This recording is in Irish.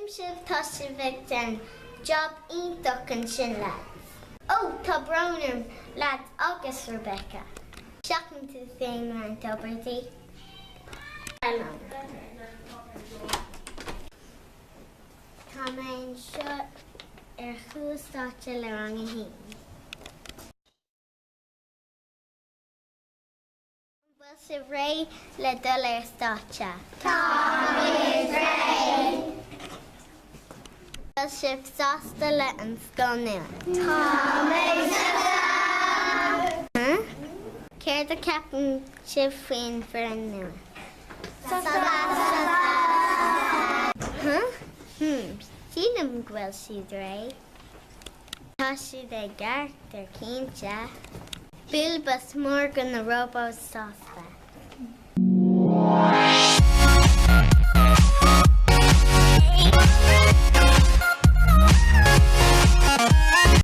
sibh tá si bheith den job iontach an sin leat. Ó, tá Brónam leat agus Rebecca. Seachtain tú féin mar an tobertí. Hello. Tá mé seo chús le rang a hín. Bhfuil si ré le dul státe. Tá is ré. Bhfuil sibh sásta le an scoil nua. Tá Céir a ceapan sibh faoin for an nua. Sínam ghfuil siad ré. Tá siad ag gceart ar cínte. Bilbas mór gan na robó sásta.